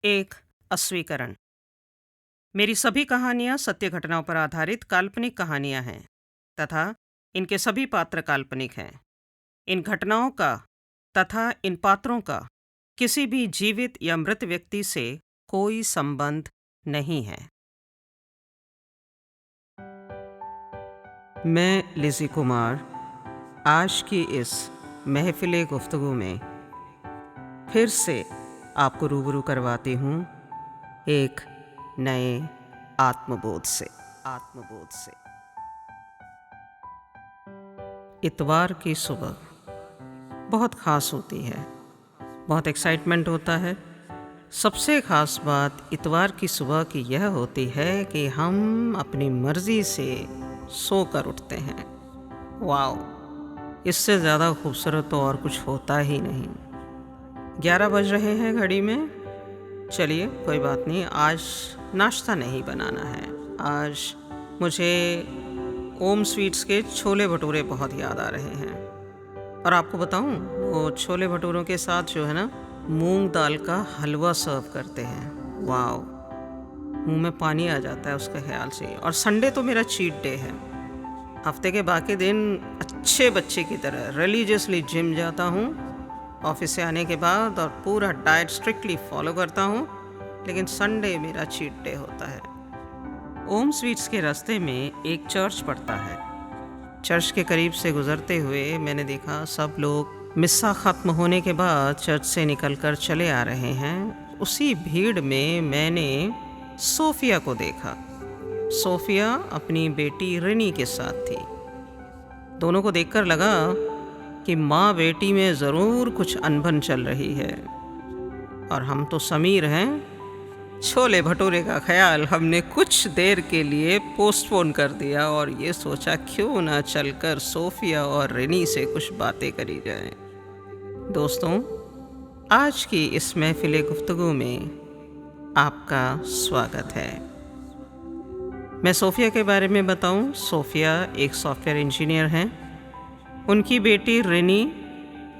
एक अस्वीकरण। मेरी सभी कहानियाँ सत्य घटनाओं पर आधारित काल्पनिक कहानियाँ हैं तथा इनके सभी पात्र काल्पनिक हैं। इन घटनाओं का तथा इन पात्रों का किसी भी जीवित या मृत व्यक्ति से कोई संबंध नहीं है। मैं लिज़ी कुमार आज की इस महफिल गुफ्तगू में फिर से आपको रूबरू करवाती हूँ एक नए आत्मबोध से। इतवार की सुबह बहुत ख़ास होती है, बहुत एक्साइटमेंट होता है। सबसे ख़ास बात इतवार की सुबह की यह होती है कि हम अपनी मर्ज़ी से सोकर उठते हैं। वाओ, इससे ज़्यादा खूबसूरत तो और कुछ होता ही नहीं। 11 बज रहे हैं घड़ी में। चलिए कोई बात नहीं, आज नाश्ता नहीं बनाना है। आज मुझे ओम स्वीट्स के छोले भटूरे बहुत याद आ रहे हैं। और आपको बताऊं, वो छोले भटूरों के साथ जो है ना, मूंग दाल का हलवा सर्व करते हैं। वाओ, मुंह में पानी आ जाता है उसका ख्याल से। और संडे तो मेरा चीट डे है। हफ्ते के बाकी दिन अच्छे बच्चे की तरह रिलीजियसली जिम जाता हूँ ऑफिस से आने के बाद और पूरा डाइट स्ट्रिक्टली फॉलो करता हूँ, लेकिन संडे मेरा चीट डे होता है। ओम स्वीट्स के रास्ते में एक चर्च पड़ता है। चर्च के करीब से गुजरते हुए मैंने देखा सब लोग मिस्सा ख़त्म होने के बाद चर्च से निकलकर चले आ रहे हैं। उसी भीड़ में मैंने सोफिया को देखा। सोफिया अपनी बेटी रिनी के साथ थी। दोनों को देखकर लगा कि माँ बेटी में ज़रूर कुछ अनबन चल रही है। और हम तो समीर हैं। छोले भटूरे का ख्याल हमने कुछ देर के लिए पोस्टपोन कर दिया और ये सोचा क्यों ना चलकर सोफिया और रिनी से कुछ बातें करी जाएं। दोस्तों, आज की इस महफिल गुफ्तगू में आपका स्वागत है। मैं सोफिया के बारे में बताऊं। सोफिया एक सॉफ्टवेयर इंजीनियर हैं। उनकी बेटी रिनी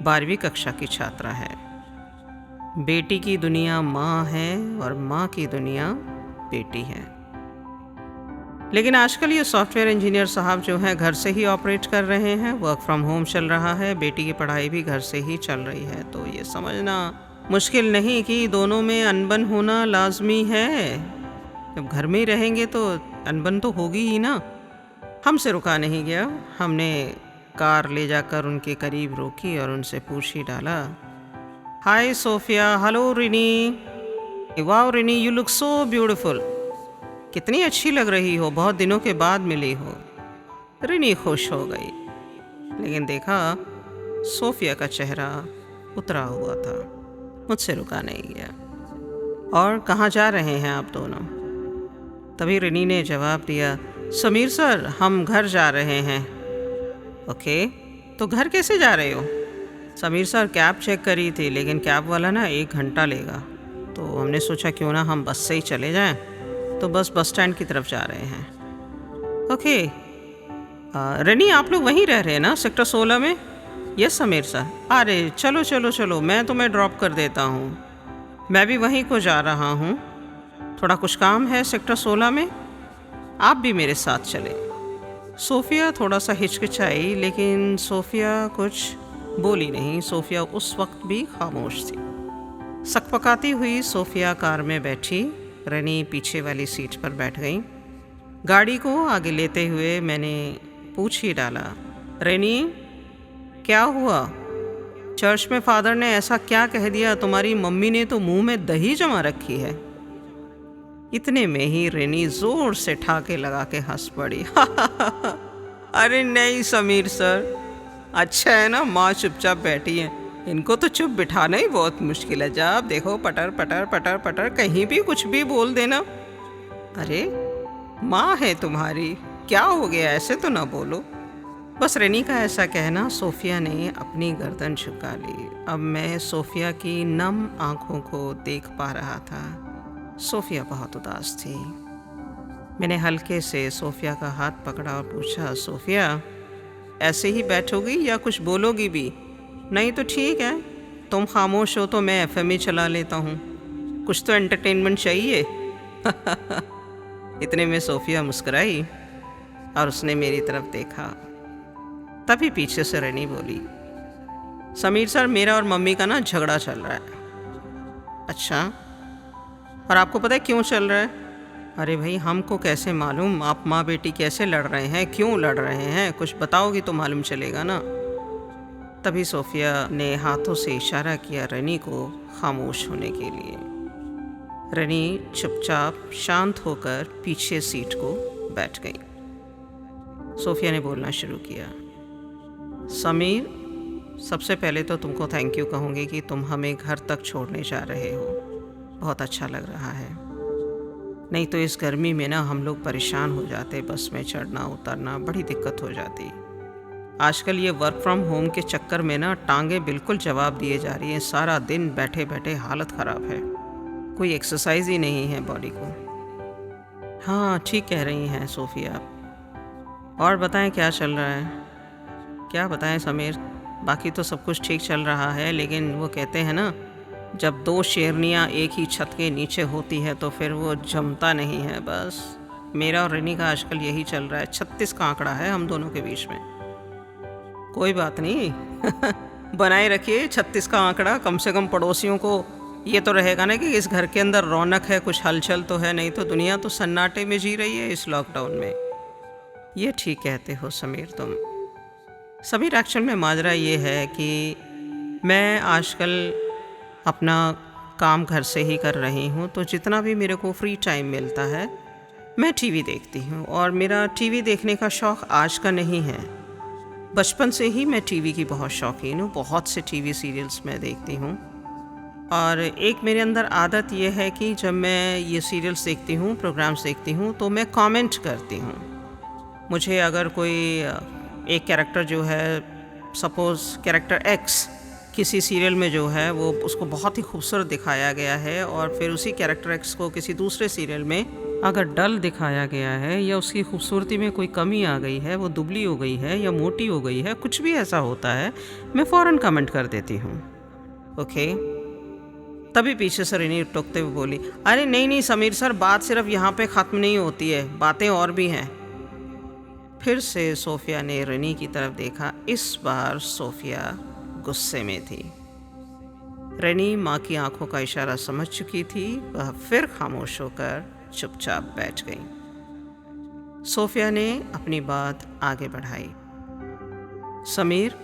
12वीं कक्षा की छात्रा है। बेटी की दुनिया माँ है और माँ की दुनिया बेटी है। लेकिन आजकल ये सॉफ्टवेयर इंजीनियर साहब जो हैं घर से ही ऑपरेट कर रहे हैं। वर्क फ्रॉम होम चल रहा है। बेटी की पढ़ाई भी घर से ही चल रही है। तो ये समझना मुश्किल नहीं कि दोनों में अनबन होना लाजमी है। जब घर में ही रहेंगे तो अनबन तो होगी ही ना। हमसे रुका नहीं गया। हमने कार ले जाकर उनके करीब रोकी और उनसे पूछ ही डाला, hi Sophia, hello Rini. Wow Rini, you look so beautiful. कितनी अच्छी लग रही हो, बहुत दिनों के बाद मिली हो। रिनी खुश हो गई, लेकिन देखा सोफिया का चेहरा उतरा हुआ था। मुझसे रुका नहीं गया। और कहाँ जा रहे हैं आप दोनों? तभी रिनी ने जवाब दिया, समीर सर, हम घर जा रहे हैं। ओके, तो घर कैसे जा रहे हो? समीर सर, कैब चेक करी थी, लेकिन कैब वाला ना 1 घंटा लेगा, तो हमने सोचा क्यों ना हम बस से ही चले जाएं। तो बस स्टैंड की तरफ जा रहे हैं। ओके, रिनी आप लोग वहीं रह रहे हैं ना, सेक्टर 16 में? Yes Sameer sir. अरे चलो चलो चलो, मैं तुम्हें ड्रॉप कर देता हूँ। मैं भी वहीं को जा रहा हूँ। थोड़ा कुछ काम है सेक्टर 16 में, आप भी मेरे साथ चले। सोफिया थोड़ा सा हिचकिचाई, लेकिन सोफिया कुछ बोली नहीं। सोफिया उस वक्त भी खामोश थी। सकपकाती हुई सोफिया कार में बैठी। रिनी पीछे वाली सीट पर बैठ गई। गाड़ी को आगे लेते हुए मैंने पूछ ही डाला, रिनी क्या हुआ? चर्च में फादर ने ऐसा क्या कह दिया? तुम्हारी मम्मी ने तो मुंह में दही जमा रखी है। इतने में ही रिनी जोर से ठाके लगा के हंस पड़ी। अरे नहीं समीर सर, अच्छा है ना माँ चुपचाप बैठी हैं। इनको तो चुप बिठाना ही बहुत मुश्किल है। जब देखो पटर पटर पटर पटर, कहीं भी कुछ भी बोल देना। अरे माँ है तुम्हारी, क्या हो गया? ऐसे तो ना बोलो। बस रिनी का ऐसा कहना सोफिया ने अपनी गर्दन झुका ली। अब मैं सोफिया की नम आंखों को देख पा रहा था। सोफिया बहुत उदास थी। मैंने हल्के से सोफिया का हाथ पकड़ा और पूछा, सोफिया ऐसे ही बैठोगी या कुछ बोलोगी भी? नहीं तो ठीक है, तुम खामोश हो तो मैं एफएम ही चला लेता हूँ। कुछ तो एंटरटेनमेंट चाहिए। इतने में सोफिया मुस्कुराई और उसने मेरी तरफ देखा। तभी पीछे से रनी बोली, समीर सर, मेरा और मम्मी का ना झगड़ा चल रहा है। अच्छा, और आपको पता है क्यों चल रहा है? अरे भाई, हमको कैसे मालूम? आप माँ बेटी कैसे लड़ रहे हैं, क्यों लड़ रहे हैं? कुछ बताओगी तो मालूम चलेगा ना। तभी सोफिया ने हाथों से इशारा किया रनी को खामोश होने के लिए। रनी चुपचाप शांत होकर पीछे सीट को बैठ गई। सोफिया ने बोलना शुरू किया, समीर, सबसे पहले तो तुमको थैंक यू कहूँगी कि तुम हमें घर तक छोड़ने जा रहे हो। बहुत अच्छा लग रहा है। नहीं तो इस गर्मी में ना हम लोग परेशान हो जाते, बस में चढ़ना उतरना बड़ी दिक्कत हो जाती। आजकल ये वर्क फ्रॉम होम के चक्कर में ना टांगे बिल्कुल जवाब दिए जा रही हैं। सारा दिन बैठे बैठे हालत ख़राब है, कोई एक्सरसाइज ही नहीं है बॉडी को। हाँ, ठीक कह रही हैं सोफिया। और बताएं क्या चल रहा है? क्या बताएं समीर, बाकी तो सब कुछ ठीक चल रहा है, लेकिन वो कहते हैं ना, जब दो शेरनियाँ एक ही छत के नीचे होती है तो फिर वो जमता नहीं है। बस मेरा और रनी का आजकल यही चल रहा है। 36 का आंकड़ा है हम दोनों के बीच में। कोई बात नहीं। बनाए रखिए 36 का आंकड़ा। कम से कम पड़ोसियों को ये तो रहेगा ना कि इस घर के अंदर रौनक है, कुछ हलचल तो है। नहीं तो दुनिया तो सन्नाटे में जी रही है इस लॉकडाउन में। ये ठीक कहते हो समीर तुम। समीर, एक्चुअल में माजरा ये है कि मैं आजकल अपना काम घर से ही कर रही हूँ, तो जितना भी मेरे को फ्री टाइम मिलता है मैं टीवी देखती हूँ। और मेरा टीवी देखने का शौक़ आज का नहीं है, बचपन से ही मैं टीवी की बहुत शौकीन हूँ। बहुत से टीवी सीरियल्स मैं देखती हूँ। और एक मेरे अंदर आदत ये है कि जब मैं ये सीरियल्स देखती हूँ, प्रोग्राम्स देखती हूँ, तो मैं कमेंट करती हूँ। मुझे अगर कोई एक कैरेक्टर जो है, सपोज़ कैरेक्टर एक्स किसी सीरियल में जो है वो उसको बहुत ही खूबसूरत दिखाया गया है, और फिर उसी कैरेक्टर एक्स को किसी दूसरे सीरियल में अगर डल दिखाया गया है, या उसकी खूबसूरती में कोई कमी आ गई है, वो दुबली हो गई है या मोटी हो गई है, कुछ भी ऐसा होता है, मैं फ़ौरन कमेंट कर देती हूँ। ओके। तभी पीछे से रनी टोकते हुए बोली, अरे नहीं नहीं समीर सर, बात सिर्फ यहाँ पे ख़त्म नहीं होती है, बातें और भी हैं। फिर से सोफिया ने रनी की तरफ देखा। इस बार सोफिया गुस्से में थी। रनी माँ की आंखों का इशारा समझ चुकी थी। वह फिर खामोश होकर चुपचाप बैठ गई। सोफिया ने अपनी बात आगे बढ़ाई, समीर,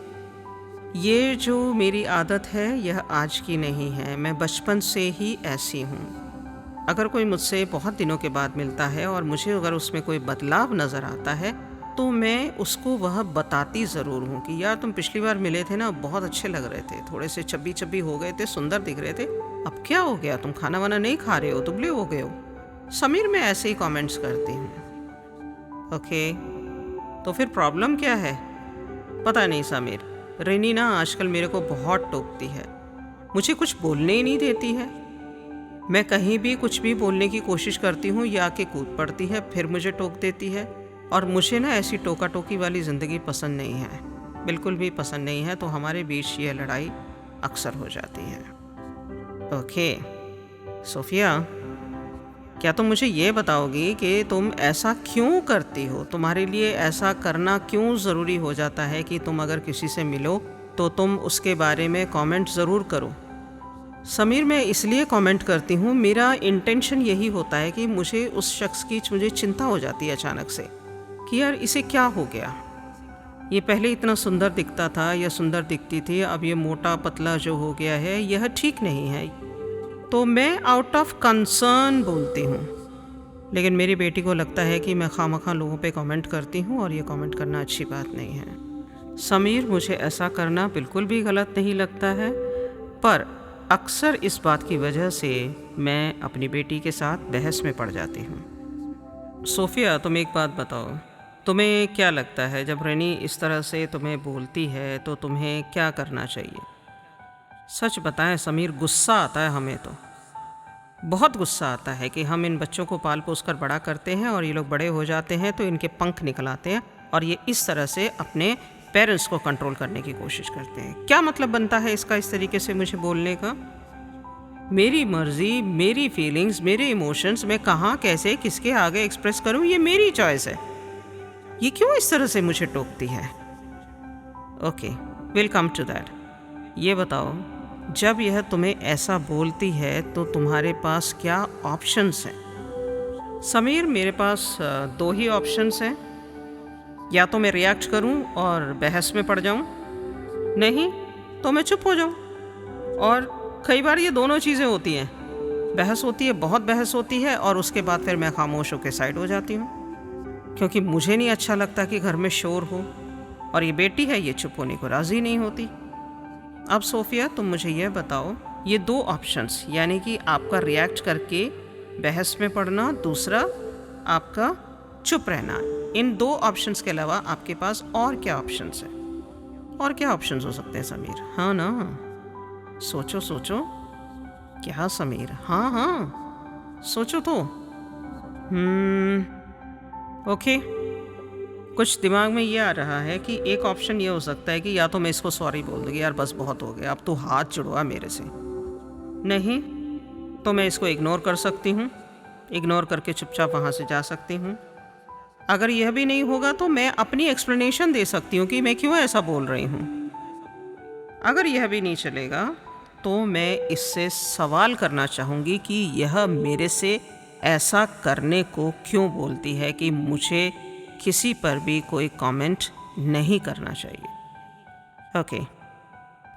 ये जो मेरी आदत है यह आज की नहीं है, मैं बचपन से ही ऐसी हूँ। अगर कोई मुझसे बहुत दिनों के बाद मिलता है और मुझे अगर उसमें कोई बदलाव नज़र आता है तो मैं उसको वह बताती ज़रूर हूँ कि यार तुम पिछली बार मिले थे ना, बहुत अच्छे लग रहे थे, थोड़े से चब्बी चब्बी हो गए थे, सुंदर दिख रहे थे, अब क्या हो गया, तुम खाना वाना नहीं खा रहे हो, दुबले हो गए हो। समीर, मैं ऐसे ही कमेंट्स करती हूँ। ओके, तो फिर प्रॉब्लम क्या है? पता नहीं समीर, रेनी ना आजकल मेरे को बहुत टोकती है, मुझे कुछ बोलने ही नहीं देती है। मैं कहीं भी कुछ भी बोलने की कोशिश करती हूँ या आके कूद पड़ती है, फिर मुझे टोक देती है। और मुझे ना ऐसी टोका टोकी वाली ज़िंदगी पसंद नहीं है, बिल्कुल भी पसंद नहीं है। तो हमारे बीच ये लड़ाई अक्सर हो जाती है। ओके सोफिया, क्या तुम मुझे ये बताओगी कि तुम ऐसा क्यों करती हो? तुम्हारे लिए ऐसा करना क्यों ज़रूरी हो जाता है कि तुम अगर किसी से मिलो तो तुम उसके बारे में कमेंट ज़रूर करो? समीर, मैं इसलिए कमेंट करती हूँ, मेरा इंटेंशन यही होता है कि मुझे उस शख्स की मुझे चिंता हो जाती है अचानक से कि यार इसे क्या हो गया, ये पहले इतना सुंदर दिखता था या सुंदर दिखती थी, अब ये मोटा पतला जो हो गया है यह ठीक नहीं है। तो मैं आउट ऑफ कंसर्न बोलती हूँ। लेकिन मेरी बेटी को लगता है कि मैं खामखा लोगों पे कमेंट करती हूँ और ये कमेंट करना अच्छी बात नहीं है। समीर, मुझे ऐसा करना बिल्कुल भी गलत नहीं लगता है, पर अक्सर इस बात की वजह से मैं अपनी बेटी के साथ बहस में पड़ जाती हूँ। सोफिया, तुम एक बात बताओ, तुम्हें क्या लगता है जब रेनी इस तरह से तुम्हें बोलती है तो तुम्हें क्या करना चाहिए? सच बताएं समीर, गुस्सा आता है हमें, तो बहुत गुस्सा आता है कि हम इन बच्चों को पाल पोस कर बड़ा करते हैं और ये लोग बड़े हो जाते हैं तो इनके पंख निकल आते हैं और ये इस तरह से अपने पेरेंट्स को कंट्रोल करने की कोशिश करते हैं। क्या मतलब बनता है इसका इस तरीके से मुझे बोलने का? मेरी मर्जी, मेरी फीलिंग्स, मेरे इमोशंस मैं कहाँ कैसे किसके आगे एक्सप्रेस करूँ, ये मेरी चॉइस है। ये क्यों इस तरह से मुझे टोकती है? Okay, will come to that. ये बताओ, जब यह तुम्हें ऐसा बोलती है तो तुम्हारे पास क्या ऑप्शंस हैं? समीर, मेरे पास दो ही ऑप्शंस हैं। या तो मैं रिएक्ट करूं और बहस में पड़ जाऊं, नहीं तो मैं चुप हो जाऊं। और कई बार ये दोनों चीज़ें होती हैं, बहस होती है, बहुत बहस होती है, और उसके बाद फिर मैं खामोश होकर साइड हो जाती हूँ, क्योंकि मुझे नहीं अच्छा लगता कि घर में शोर हो। और ये बेटी है, ये चुप होने को राज़ी नहीं होती। अब सोफिया, तुम मुझे यह बताओ, ये दो ऑप्शंस, यानी कि आपका रिएक्ट करके बहस में पड़ना, दूसरा आपका चुप रहना, इन दो ऑप्शंस के अलावा आपके पास और क्या ऑप्शंस हैं? और क्या ऑप्शंस हो सकते हैं समीर? हाँ ना, सोचो सोचो। क्या समीर? हाँ हाँ, सोचो तो। ओके, कुछ दिमाग में ये आ रहा है कि एक ऑप्शन ये हो सकता है कि या तो मैं इसको सॉरी बोल दूँगी, यार बस बहुत हो गया, अब तो हाथ जुड़वा मेरे से। नहीं तो मैं इसको इग्नोर कर सकती हूँ, इग्नोर करके चुपचाप वहाँ से जा सकती हूँ। अगर यह भी नहीं होगा तो मैं अपनी एक्सप्लेनेशन दे सकती हूँ कि मैं क्यों ऐसा बोल रही हूँ। अगर यह भी नहीं चलेगा तो मैं इससे सवाल करना चाहूँगी कि यह मेरे से ऐसा करने को क्यों बोलती है कि मुझे किसी पर भी कोई कमेंट नहीं करना चाहिए। ओके,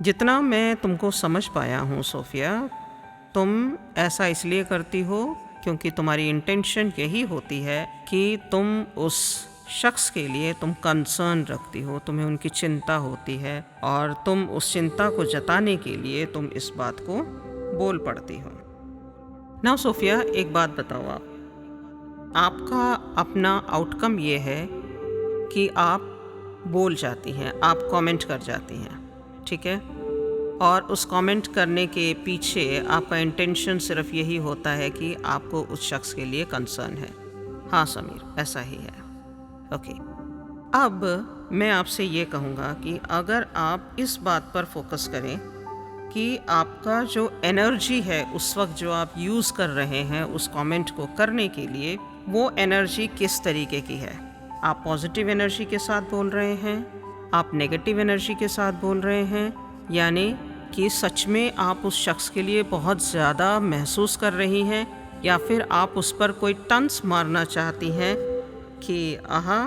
जितना मैं तुमको समझ पाया हूँ सोफिया, तुम ऐसा इसलिए करती हो क्योंकि तुम्हारी इंटेंशन यही होती है कि तुम उस शख्स के लिए तुम कंसर्न रखती हो, तुम्हें उनकी चिंता होती है, और तुम उस चिंता को जताने के लिए तुम इस बात को बोल पड़ती हो। नाउ सोफिया, एक बात बताओ, आपका अपना आउटकम ये है कि आप बोल जाती हैं, आप कमेंट कर जाती हैं, ठीक है? और उस कमेंट करने के पीछे आपका इंटेंशन सिर्फ यही होता है कि आपको उस शख्स के लिए कंसर्न है। हाँ समीर, ऐसा ही है। ओके, अब मैं आपसे ये कहूँगा कि अगर आप इस बात पर फोकस करें कि आपका जो एनर्जी है उस वक्त जो आप यूज़ कर रहे हैं उस कमेंट को करने के लिए, वो एनर्जी किस तरीके की है। आप पॉजिटिव एनर्जी के साथ बोल रहे हैं, आप नेगेटिव एनर्जी के साथ बोल रहे हैं, यानी कि सच में आप उस शख्स के लिए बहुत ज़्यादा महसूस कर रही हैं, या फिर आप उस पर कोई टंस मारना चाहती हैं कि आहा,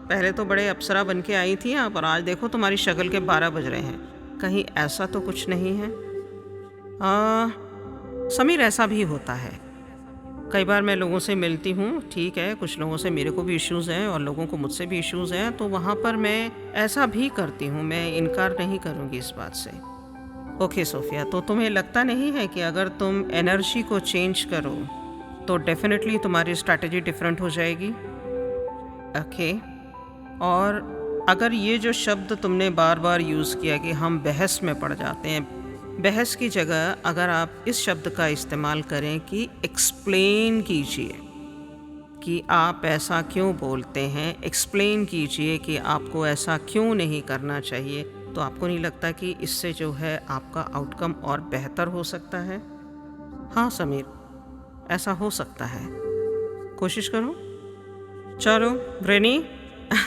पहले तो बड़े अप्सरा बन के आई थी आप, और आज देखो तुम्हारी शक्ल के 12 बज रहे हैं। कहीं ऐसा तो कुछ नहीं है? समीर, ऐसा भी होता है। कई बार मैं लोगों से मिलती हूँ, ठीक है, कुछ लोगों से मेरे को भी इश्यूज़ हैं और लोगों को मुझसे भी इश्यूज़ हैं, तो वहाँ पर मैं ऐसा भी करती हूँ, मैं इनकार नहीं करूँगी इस बात से। ओके सोफिया, तो तुम्हें लगता नहीं है कि अगर तुम एनर्जी को चेंज करो तो डेफिनेटली तुम्हारी स्ट्रैटेजी डिफरेंट हो जाएगी? ओके, और अगर ये जो शब्द तुमने बार बार यूज़ किया कि हम बहस में पड़ जाते हैं, बहस की जगह अगर आप इस शब्द का इस्तेमाल करें कि एक्सप्लेन कीजिए कि आप ऐसा क्यों बोलते हैं, एक्सप्लेन कीजिए कि आपको ऐसा क्यों नहीं करना चाहिए, तो आपको नहीं लगता कि इससे जो है आपका आउटकम और बेहतर हो सकता है? हाँ समीर, ऐसा हो सकता है, कोशिश करो। चलो रेनी,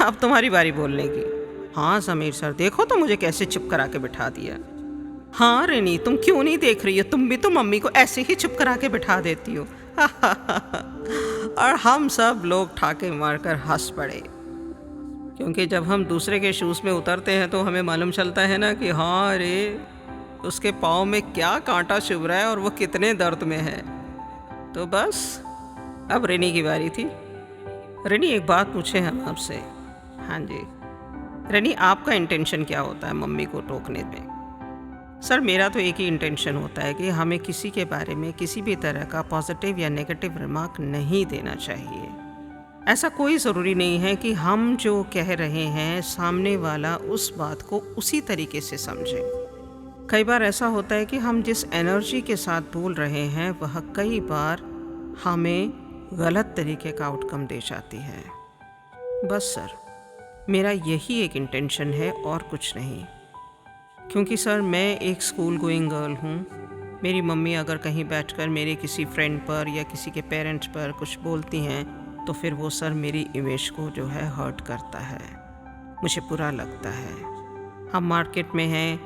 अब तुम्हारी बारी बोलने की। हाँ समीर सर, देखो तो मुझे कैसे चुप करा के बिठा दिया। हाँ रेनी, तुम क्यों नहीं देख रही हो, तुम भी तो मम्मी को ऐसे ही चुप करा के बिठा देती हो। और हम सब लोग ठाके मारकर हंस पड़े, क्योंकि जब हम दूसरे के शूज़ में उतरते हैं तो हमें मालूम चलता है ना कि हाँ रे, उसके पाँव में क्या कांटा चुभ रहा है और वो कितने दर्द में है। तो बस अब रेनी की बारी थी। रेनी, एक बात पूछे हम आपसे? हाँ जी रेनी, आपका इंटेंशन क्या होता है मम्मी को टोकने में? सर, मेरा तो एक ही इंटेंशन होता है कि हमें किसी के बारे में किसी भी तरह का पॉजिटिव या नेगेटिव रिमार्क नहीं देना चाहिए। ऐसा कोई ज़रूरी नहीं है कि हम जो कह रहे हैं सामने वाला उस बात को उसी तरीके से समझे। कई बार ऐसा होता है कि हम जिस एनर्जी के साथ बोल रहे हैं वह कई बार हमें गलत तरीके का आउटकम दे जाती है। बस सर, मेरा यही एक इंटेंशन है और कुछ नहीं। क्योंकि सर, मैं एक स्कूल गोइंग गर्ल हूँ, मेरी मम्मी अगर कहीं बैठकर मेरे किसी फ्रेंड पर या किसी के पेरेंट्स पर कुछ बोलती हैं तो फिर वो सर मेरी इमेज को जो है हर्ट करता है, मुझे बुरा लगता है। हम मार्केट में हैं,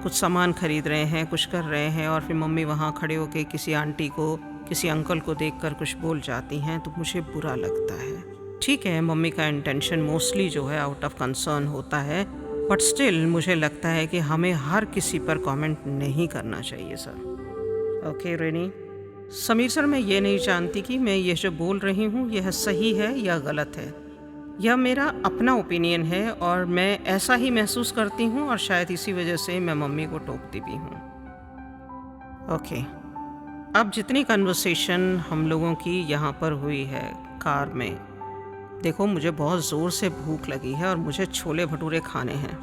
कुछ सामान खरीद रहे हैं, कुछ कर रहे हैं और फिर मम्मी वहाँ खड़े होकर किसी आंटी को, किसी अंकल को देखकर कुछ बोल जाती हैं तो मुझे बुरा लगता है। ठीक है, मम्मी का इंटेंशन मोस्टली जो है आउट ऑफ कंसर्न होता है, बट स्टिल मुझे लगता है कि हमें हर किसी पर कमेंट नहीं करना चाहिए सर। ओके रेनी। समीर सर, मैं ये नहीं जानती कि मैं ये जो बोल रही हूँ यह सही है या गलत है। यह मेरा अपना ओपिनियन है और मैं ऐसा ही महसूस करती हूँ और शायद इसी वजह से मैं मम्मी को टोकती भी हूँ। ओके, अब जितनी कन्वर्सेशन हम लोगों की यहाँ पर हुई है कार में, देखो मुझे बहुत ज़ोर से भूख लगी है और मुझे छोले भटूरे खाने हैं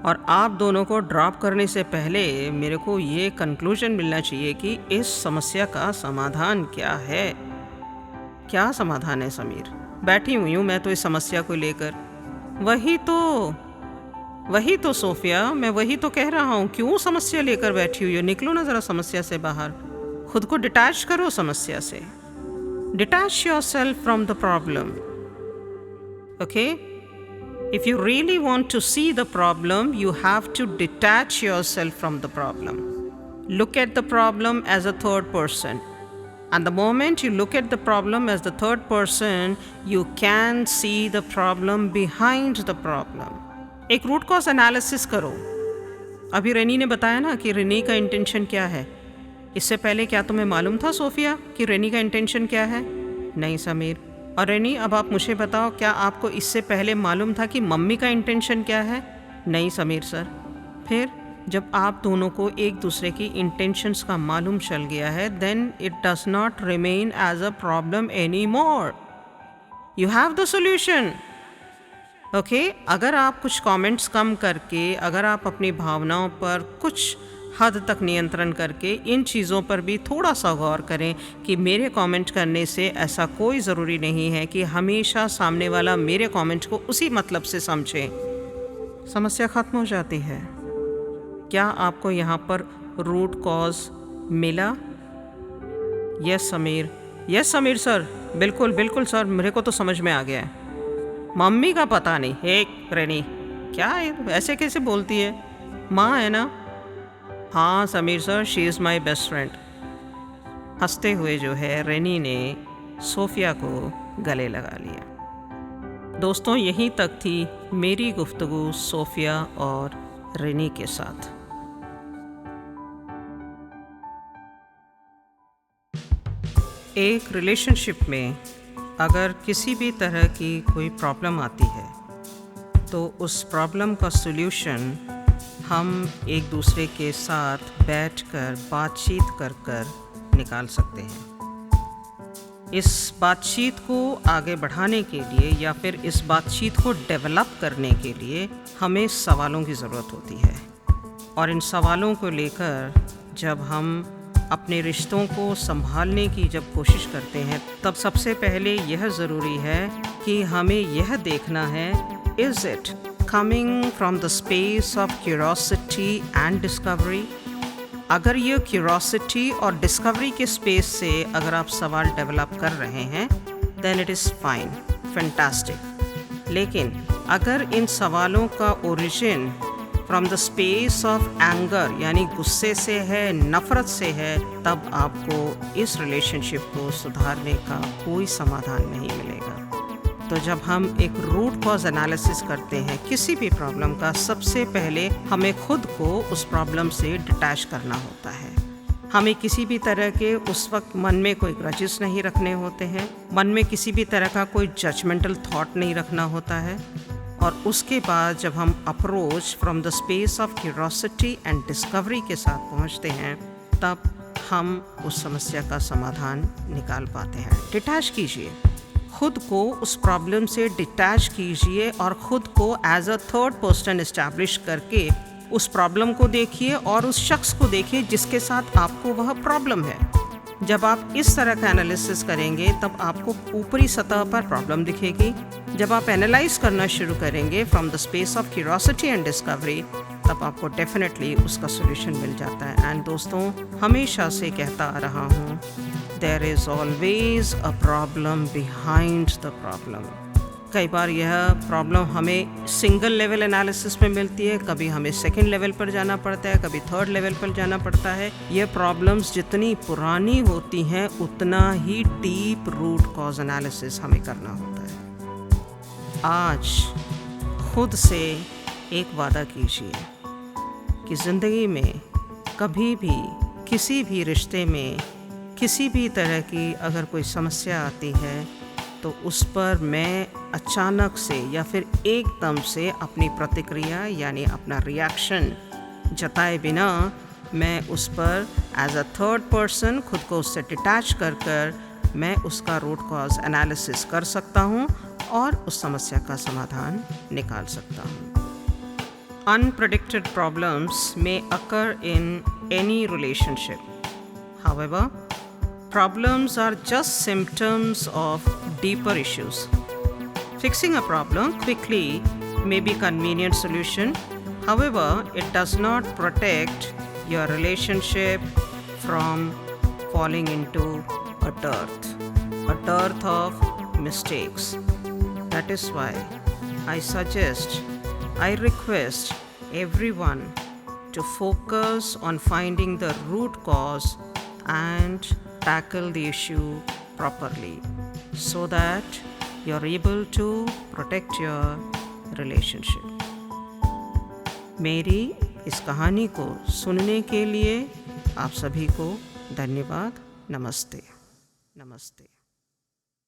और आप दोनों को ड्रॉप करने से पहले मेरे को ये कंक्लूजन मिलना चाहिए कि इस समस्या का समाधान क्या है। क्या समाधान है समीर? बैठी हुई हूँ मैं तो इस समस्या को लेकर। वही तो सोफिया, मैं वही तो कह रहा हूँ, क्यों समस्या लेकर बैठी हुई हो? निकलो ना ज़रा समस्या से बाहर, खुद को डिटैच करो समस्या से। Detach yourself from the problem. Okay? If you really want to see the problem, you have to detach yourself from the problem. Look at the problem as a third person. And the moment you look at the problem as the third person, you can see the problem behind the problem. एक root cause analysis करो। अभी रेनी ने बताया ना कि रेनी का intention क्या है। इससे पहले क्या तुम्हें मालूम था सोफिया कि रेनी का इंटेंशन क्या है? नहीं समीर। और रेनी, अब आप मुझे बताओ, क्या आपको इससे पहले मालूम था कि मम्मी का इंटेंशन क्या है? नहीं समीर सर। फिर जब आप दोनों को एक दूसरे की इंटेंशंस का मालूम चल गया है, then it does not remain as a problem any more. You have the solution. Okay, अगर आप कुछ कमेंट्स कम करके, अगर आप अपनी भावनाओं पर कुछ हद तक नियंत्रण करके इन चीज़ों पर भी थोड़ा सा गौर करें कि मेरे कमेंट करने से ऐसा कोई ज़रूरी नहीं है कि हमेशा सामने वाला मेरे कमेंट को उसी मतलब से समझे, समस्या ख़त्म हो जाती है। क्या आपको यहाँ पर रूट कॉज मिला? यस समीर सर, बिल्कुल सर, मेरे को तो समझ में आ गया है। मम्मी का पता नहीं। हे रेनी, क्या ऐसे कैसे बोलती है? माँ है ना? हाँ Sameer sir, she is my best friend. हंसते हुए जो है रेनी ने सोफिया को गले लगा लिया। दोस्तों, यहीं तक थी मेरी गुफ्तगू सोफिया और रेनी के साथ। एक रिलेशनशिप में अगर किसी भी तरह की कोई प्रॉब्लम आती है तो उस प्रॉब्लम का सॉल्यूशन हम एक दूसरे के साथ बैठकर बातचीत कर निकाल सकते हैं। इस बातचीत को आगे बढ़ाने के लिए या फिर इस बातचीत को डेवलप करने के लिए हमें सवालों की ज़रूरत होती है और इन सवालों को लेकर जब हम अपने रिश्तों को संभालने की जब कोशिश करते हैं तब सबसे पहले यह ज़रूरी है कि हमें यह देखना है, is it coming from the space of curiosity and discovery? अगर ये curiosity और discovery के space से अगर आप सवाल डेवलप कर रहे हैं then it is fine, fantastic। लेकिन अगर इन सवालों का origin from the space of anger यानी गुस्से से है, नफ़रत से है, तब आपको इस relationship को सुधारने का कोई समाधान नहीं मिलेगा। तो जब हम एक रूट कॉज एनालिसिस करते हैं किसी भी प्रॉब्लम का, सबसे पहले हमें खुद को उस प्रॉब्लम से डिटैच करना होता है। हमें किसी भी तरह के उस वक्त मन में कोई ग्रजेस नहीं रखने होते हैं, मन में किसी भी तरह का कोई जजमेंटल थॉट नहीं रखना होता है। और उसके बाद जब हम approach from the space of curiosity and discovery के साथ पहुंचते हैं तब हम उस समस्या का समाधान निकाल पाते हैं। डिटैच कीजिए, खुद को उस प्रॉब्लम से डिटैच कीजिए और ख़ुद को as a third person establish करके उस प्रॉब्लम को देखिए और उस शख्स को देखिए जिसके साथ आपको वह प्रॉब्लम है। जब आप इस तरह का एनालिसिस करेंगे तब आपको ऊपरी सतह पर प्रॉब्लम दिखेगी। जब आप एनालाइज करना शुरू करेंगे from the space of curiosity and discovery तब आपको डेफिनेटली उसका सोल्यूशन मिल जाता है। एंड दोस्तों, हमेशा से कहता आ रहा हूँ, there is always a problem behind the problem. कई बार यह प्रॉब्लम हमें सिंगल लेवल एनालिसिस में मिलती है, कभी हमें सेकंड लेवल पर जाना पड़ता है, कभी थर्ड लेवल पर जाना पड़ता है। ये प्रॉब्लम्स जितनी पुरानी होती हैं उतना ही डीप रूट कॉज एनालिसिस हमें करना होता है। आज खुद से एक वादा कीजिए कि ज़िंदगी में कभी भी किसी भी रिश्ते में किसी भी तरह की अगर कोई समस्या आती है तो उस पर मैं अचानक से या फिर एकदम से अपनी प्रतिक्रिया यानी अपना रिएक्शन जताए बिना मैं उस पर एज अ थर्ड पर्सन खुद को उससे डिटैच कर मैं उसका रूट कॉज एनालिसिस कर सकता हूँ और उस समस्या का समाधान निकाल सकता हूँ। Unpredicted problems may occur in any relationship. However, problems are just symptoms of deeper issues. Fixing a problem quickly may be a convenient solution. However, it does not protect your relationship from falling into a dearth of mistakes. That is why I request everyone to focus on finding the root cause and tackle the issue properly so that you're able to protect your relationship. मेरी इस कहानी को सुनने के लिए आप सभी को धन्यवाद। नमस्ते।